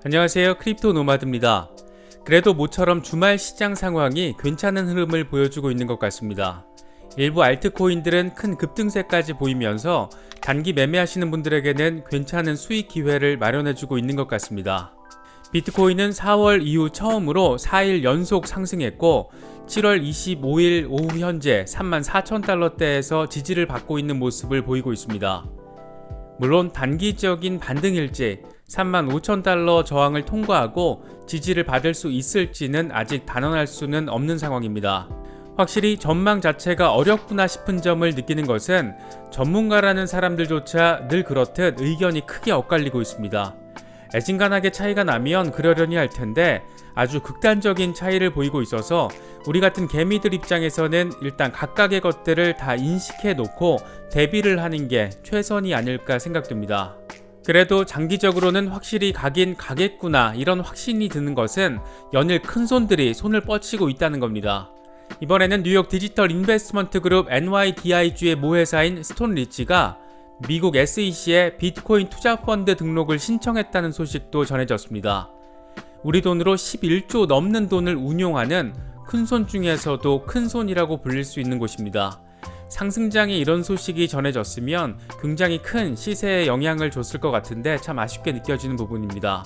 안녕하세요, 크립토 노마드입니다. 그래도 모처럼 주말 시장 상황이 괜찮은 흐름을 보여주고 있는 것 같습니다. 일부 알트코인들은 큰 급등세까지 보이면서 단기 매매하시는 분들에게는 괜찮은 수익 기회를 마련해주고 있는 것 같습니다. 비트코인은 4월 이후 처음으로 4일 연속 상승했고 7월 25일 오후 현재 34,000달러대에서 지지를 받고 있는 모습을 보이고 있습니다. 물론 단기적인 반등일지 35,000달러 저항을 통과하고 지지를 받을 수 있을지는 아직 단언할 수는 없는 상황입니다. 확실히 전망 자체가 어렵구나 싶은 점을 느끼는 것은 전문가라는 사람들조차 늘 그렇듯 의견이 크게 엇갈리고 있습니다. 애진간하게 차이가 나면 그러려니 할 텐데 아주 극단적인 차이를 보이고 있어서 우리 같은 개미들 입장에서는 일단 각각의 것들을 다 인식해 놓고 대비를 하는 게 최선이 아닐까 생각됩니다. 그래도 장기적으로는 확실히 가긴 가겠구나 이런 확신이 드는 것은 연일 큰손들이 손을 뻗치고 있다는 겁니다. 이번에는 뉴욕 디지털 인베스트먼트 그룹 NYDIG의 모회사인 스톤리치가 미국 SEC에 비트코인 투자 펀드 등록을 신청했다는 소식도 전해졌습니다. 우리 돈으로 11조 넘는 돈을 운용하는 큰손 중에서도 큰손이라고 불릴 수 있는 곳입니다. 상승장에 이런 소식이 전해졌으면 굉장히 큰 시세에 영향을 줬을 것 같은데 참 아쉽게 느껴지는 부분입니다.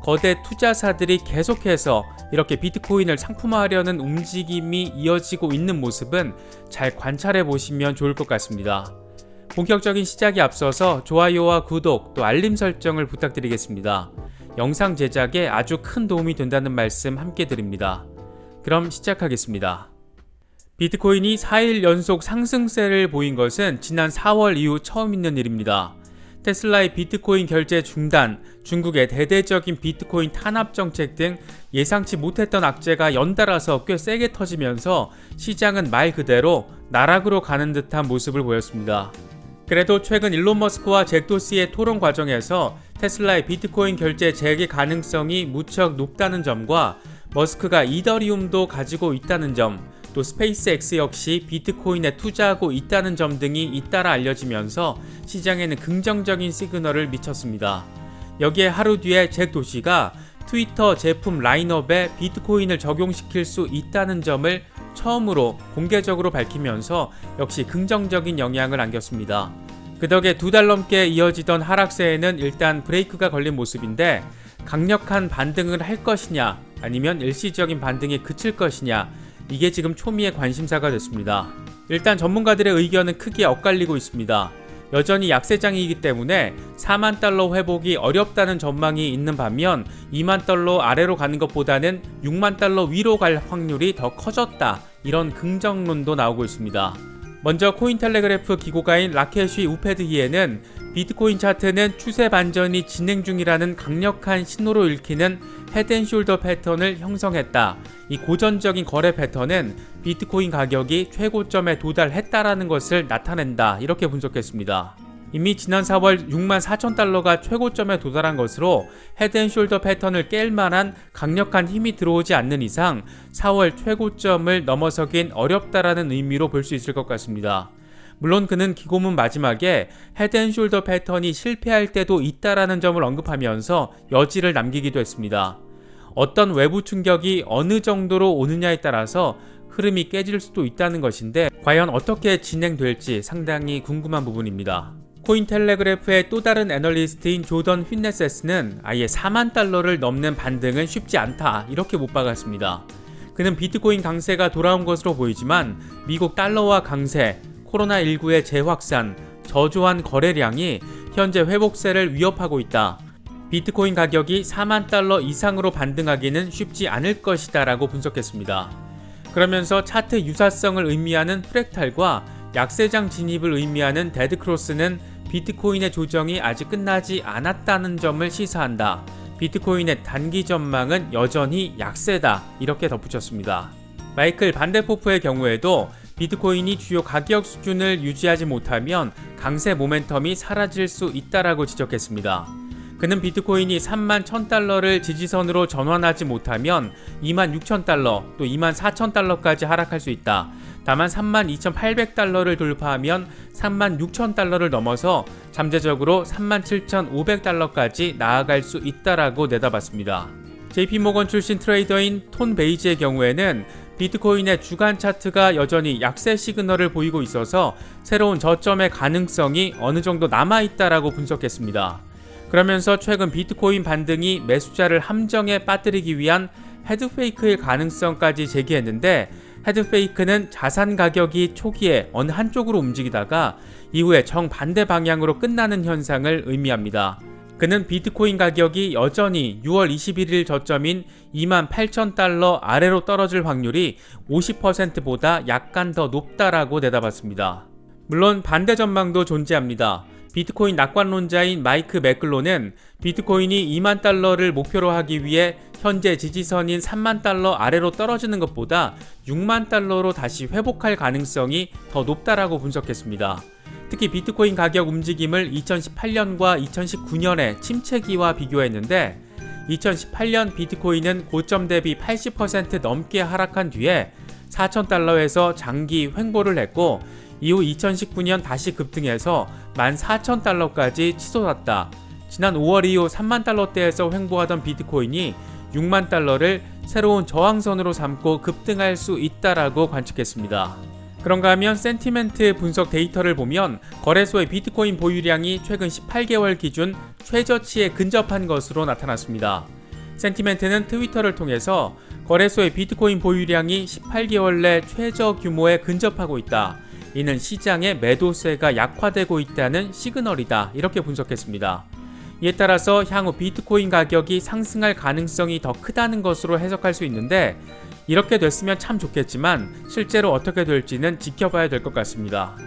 거대 투자사들이 계속해서 이렇게 비트코인을 상품화하려는 움직임이 이어지고 있는 모습은 잘 관찰해 보시면 좋을 것 같습니다. 본격적인 시작에 앞서서 좋아요와 구독 또 알림 설정을 부탁드리겠습니다. 영상 제작에 아주 큰 도움이 된다는 말씀 함께 드립니다. 그럼 시작하겠습니다. 비트코인이 4일 연속 상승세를 보인 것은 지난 4월 이후 처음 있는 일입니다. 테슬라의 비트코인 결제 중단, 중국의 대대적인 비트코인 탄압 정책 등 예상치 못했던 악재가 연달아서 꽤 세게 터지면서 시장은 말 그대로 나락으로 가는 듯한 모습을 보였습니다. 그래도 최근 일론 머스크와 잭 도시의 토론 과정에서 테슬라의 비트코인 결제 재개 가능성이 무척 높다는 점과 머스크가 이더리움도 가지고 있다는 점, 또 스페이스X 역시 비트코인에 투자하고 있다는 점 등이 잇따라 알려지면서 시장에는 긍정적인 시그널을 미쳤습니다. 여기에 하루 뒤에 잭 도시가 트위터 제품 라인업에 비트코인을 적용시킬 수 있다는 점을 처음으로 공개적으로 밝히면서 역시 긍정적인 영향을 안겼습니다. 그 덕에 2달 넘게 이어지던 하락세에는 일단 브레이크가 걸린 모습인데 강력한 반등을 할 것이냐 아니면 일시적인 반등이 그칠 것이냐 이게 지금 초미의 관심사가 됐습니다. 일단 전문가들의 의견은 크게 엇갈리고 있습니다. 여전히 약세장이기 때문에 4만 달러 회복이 어렵다는 전망이 있는 반면 2만 달러 아래로 가는 것보다는 6만 달러 위로 갈 확률이 더 커졌다. 이런 긍정론도 나오고 있습니다. 먼저 코인텔레그래프 기고가인 라켓이 우페드히에는 비트코인 차트는 추세 반전이 진행 중이라는 강력한 신호로 읽히는 헤드앤숄더 패턴을 형성했다. 이 고전적인 거래 패턴은 비트코인 가격이 최고점에 도달했다라는 것을 나타낸다. 이렇게 분석했습니다. 이미 지난 4월 64,000달러가 최고점에 도달한 것으로 헤드앤숄더 패턴을 깰 만한 강력한 힘이 들어오지 않는 이상 4월 최고점을 넘어서긴 어렵다라는 의미로 볼 수 있을 것 같습니다. 물론 그는 기고문 마지막에 헤드앤숄더 패턴이 실패할 때도 있다라는 점을 언급하면서 여지를 남기기도 했습니다. 어떤 외부 충격이 어느 정도로 오느냐에 따라서 흐름이 깨질 수도 있다는 것인데 과연 어떻게 진행될지 상당히 궁금한 부분입니다. 코인텔레그래프의 또 다른 애널리스트인 조던 휘네세스는 아예 4만 달러를 넘는 반등은 쉽지 않다 이렇게 못 박았습니다. 그는 비트코인 강세가 돌아온 것으로 보이지만 미국 달러화 강세, 코로나19의 재확산, 저조한 거래량이 현재 회복세를 위협하고 있다. 비트코인 가격이 4만 달러 이상으로 반등하기는 쉽지 않을 것이다 라고 분석했습니다. 그러면서 차트 유사성을 의미하는 프랙탈과 약세장 진입을 의미하는 데드크로스는 비트코인의 조정이 아직 끝나지 않았다는 점을 시사한다. 비트코인의 단기 전망은 여전히 약세다. 이렇게 덧붙였습니다. 마이클 반데포프의 경우에도 비트코인이 주요 가격 수준을 유지하지 못하면 강세 모멘텀이 사라질 수 있다라고 지적했습니다. 그는 비트코인이 31,000달러를 지지선으로 전환하지 못하면 26,000달러 또 24,000달러까지 하락할 수 있다. 다만 32,800달러를 돌파하면 36,000달러를 넘어서 잠재적으로 37,500달러까지 나아갈 수 있다라고 내다봤습니다. JP모건 출신 트레이더인 톤 베이지의 경우에는 비트코인의 주간 차트가 여전히 약세 시그널을 보이고 있어서 새로운 저점의 가능성이 어느 정도 남아있다라고 분석했습니다. 그러면서 최근 비트코인 반등이 매수자를 함정에 빠뜨리기 위한 헤드페이크의 가능성까지 제기했는데, 헤드페이크는 자산 가격이 초기에 어느 한쪽으로 움직이다가 이후에 정반대 방향으로 끝나는 현상을 의미합니다. 그는 비트코인 가격이 여전히 6월 21일 저점인 28,000달러 아래로 떨어질 확률이 50%보다 약간 더 높다라고 내다봤습니다. 물론 반대 전망도 존재합니다. 비트코인 낙관론자인 마이크 매클로는 비트코인이 2만 달러를 목표로 하기 위해 현재 지지선인 3만 달러 아래로 떨어지는 것보다 6만 달러로 다시 회복할 가능성이 더 높다라고 분석했습니다. 특히 비트코인 가격 움직임을 2018년과 2019년의 침체기와 비교했는데, 2018년 비트코인은 고점 대비 80% 넘게 하락한 뒤에 4,000달러에서 장기 횡보를 했고, 이후 2019년 다시 급등해서 14,000달러까지 치솟았다. 지난 5월 이후 3만 달러대에서 횡보하던 비트코인이 6만 달러를 새로운 저항선으로 삼고 급등할 수 있다라고 관측했습니다. 그런가 하면 센티멘트 분석 데이터를 보면 거래소의 비트코인 보유량이 최근 18개월 기준 최저치에 근접한 것으로 나타났습니다. 센티멘트는 트위터를 통해서 거래소의 비트코인 보유량이 18개월 내 최저 규모에 근접하고 있다. 이는 시장의 매도세가 약화되고 있다는 시그널이다. 이렇게 분석했습니다. 이에 따라서 향후 비트코인 가격이 상승할 가능성이 더 크다는 것으로 해석할 수 있는데, 이렇게 됐으면 참 좋겠지만 실제로 어떻게 될지는 지켜봐야 될 것 같습니다.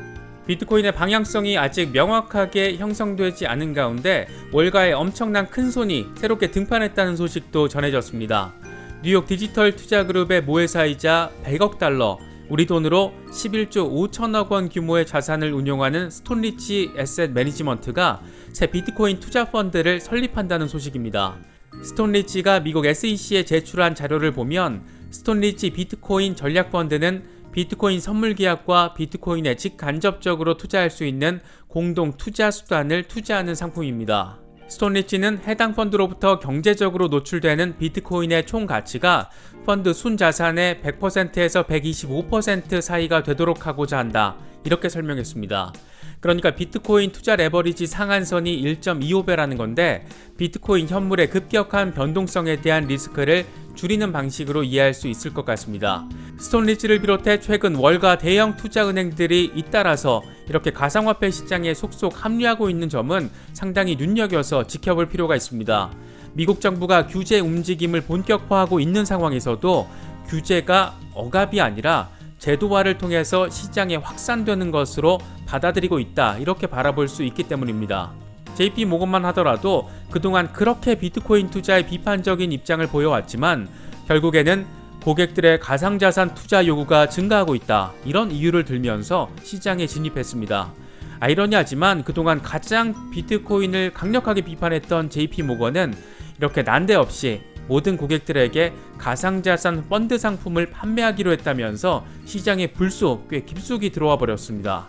비트코인의 방향성이 아직 명확하게 형성되지 않은 가운데 월가에 엄청난 큰손이 새롭게 등판했다는 소식도 전해졌습니다. 뉴욕 디지털 투자그룹의 모회사이자 100억 달러, 우리 돈으로 11조 5천억 원 규모의 자산을 운용하는 스톤리치 에셋 매니지먼트가 새 비트코인 투자 펀드를 설립한다는 소식입니다. 스톤리치가 미국 SEC에 제출한 자료를 보면 스톤리치 비트코인 전략 펀드는 비트코인 선물 계약과 비트코인에 직간접적으로 투자할 수 있는 공동 투자 수단을 투자하는 상품입니다. 스톤리치는 해당 펀드로부터 경제적으로 노출되는 비트코인의 총 가치가 펀드 순자산의 100%에서 125% 사이가 되도록 하고자 한다. 이렇게 설명했습니다. 그러니까 비트코인 투자 레버리지 상한선이 1.25배라는 건데, 비트코인 현물의 급격한 변동성에 대한 리스크를 줄이는 방식으로 이해할 수 있을 것 같습니다. 스톤리치를 비롯해 최근 월가 대형 투자은행들이 잇따라서 이렇게 가상화폐 시장에 속속 합류하고 있는 점은 상당히 눈여겨서 지켜볼 필요가 있습니다. 미국 정부가 규제 움직임을 본격화하고 있는 상황에서도 규제가 억압이 아니라 제도화를 통해서 시장에 확산되는 것으로 받아들이고 있다, 이렇게 바라볼 수 있기 때문입니다. JP모건만 하더라도 그동안 그렇게 비트코인 투자에 비판적인 입장을 보여왔지만 결국에는 고객들의 가상자산 투자 요구가 증가하고 있다, 이런 이유를 들면서 시장에 진입했습니다. 아이러니하지만 그동안 가장 비트코인을 강력하게 비판했던 JP모건은 이렇게 난데없이 모든 고객들에게 가상자산 펀드 상품을 판매하기로 했다면서 시장에 불쑥 꽤 깊숙이 들어와 버렸습니다.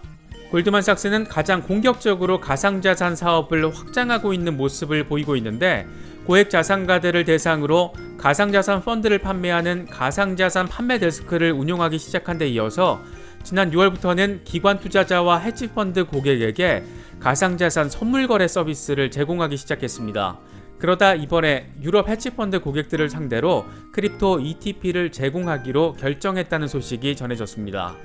골드만삭스는 가장 공격적으로 가상자산 사업을 확장하고 있는 모습을 보이고 있는데, 고액 자산가들을 대상으로 가상자산 펀드를 판매하는 가상자산 판매 데스크를 운영하기 시작한 데 이어서 지난 6월부터는 기관 투자자와 헤지펀드 고객에게 가상자산 선물 거래 서비스를 제공하기 시작했습니다. 그러다 이번에 유럽 헤지펀드 고객들을 상대로 크립토 ETP를 제공하기로 결정했다는 소식이 전해졌습니다.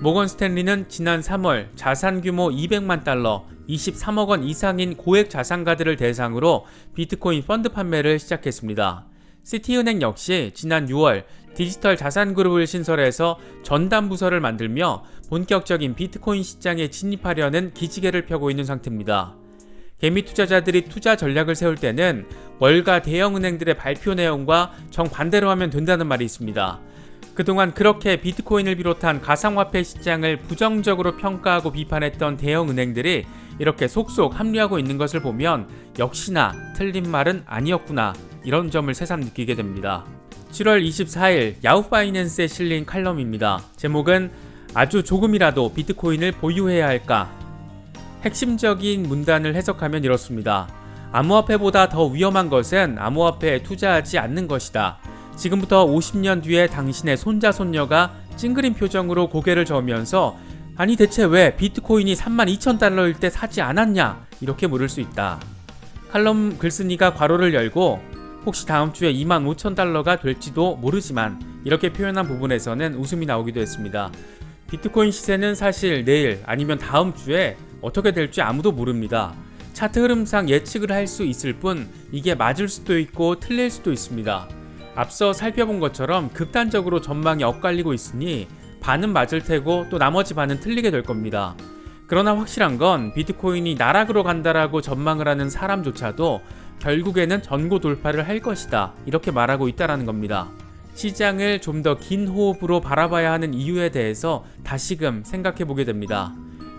모건 스탠리는 지난 3월 자산 규모 200만 달러, 23억 원 이상인 고액 자산가들을 대상으로 비트코인 펀드 판매를 시작했습니다. 시티은행 역시 지난 6월 디지털 자산그룹을 신설해서 전담 부서를 만들며 본격적인 비트코인 시장에 진입하려는 기지개를 펴고 있는 상태입니다. 개미 투자자들이 투자 전략을 세울 때는 월가 대형은행들의 발표 내용과 정반대로 하면 된다는 말이 있습니다. 그동안 그렇게 비트코인을 비롯한 가상화폐 시장을 부정적으로 평가하고 비판했던 대형 은행들이 이렇게 속속 합류하고 있는 것을 보면 역시나 틀린 말은 아니었구나, 이런 점을 새삼 느끼게 됩니다. 7월 24일 야후파이낸스에 실린 칼럼입니다. 제목은 아주 조금이라도 비트코인을 보유해야 할까? 핵심적인 문단을 해석하면 이렇습니다. 암호화폐보다 더 위험한 것은 암호화폐에 투자하지 않는 것이다. 지금부터 50년 뒤에 당신의 손자 손녀가 찡그린 표정으로 고개를 저으면서 아니 대체 왜 비트코인이 32,000달러일 때 사지 않았냐, 이렇게 물을 수 있다. 칼럼 글쓴이가 괄호를 열고 혹시 다음 주에 25,000달러가 될지도 모르지만 이렇게 표현한 부분에서는 웃음이 나오기도 했습니다. 비트코인 시세는 사실 내일 아니면 다음 주에 어떻게 될지 아무도 모릅니다. 차트 흐름상 예측을 할 수 있을 뿐 이게 맞을 수도 있고 틀릴 수도 있습니다. 앞서 살펴본 것처럼 극단적으로 전망이 엇갈리고 있으니 반은 맞을 테고 또 나머지 반은 틀리게 될 겁니다. 그러나 확실한 건 비트코인이 나락으로 간다라고 전망을 하는 사람조차도 결국에는 전고 돌파를 할 것이다, 이렇게 말하고 있다는 겁니다. 시장을 좀 더 긴 호흡으로 바라봐야 하는 이유에 대해서 다시금 생각해 보게 됩니다.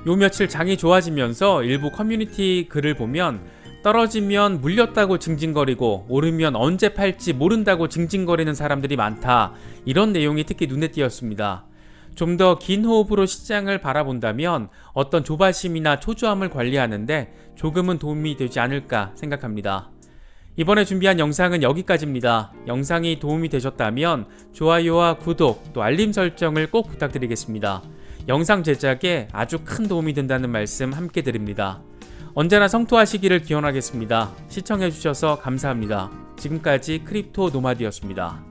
요 며칠 장이 좋아지면서 일부 커뮤니티 글을 보면 떨어지면 물렸다고 징징거리고 오르면 언제 팔지 모른다고 징징거리는 사람들이 많다, 이런 내용이 특히 눈에 띄었습니다. 좀 더 긴 호흡으로 시장을 바라본다면 어떤 조바심이나 초조함을 관리하는데 조금은 도움이 되지 않을까 생각합니다. 이번에 준비한 영상은 여기까지입니다. 영상이 도움이 되셨다면 좋아요와 구독 또 알림 설정을 꼭 부탁드리겠습니다. 영상 제작에 아주 큰 도움이 된다는 말씀 함께 드립니다. 언제나 성토하시기를 기원하겠습니다. 시청해주셔서 감사합니다. 지금까지 크립토 노마드였습니다.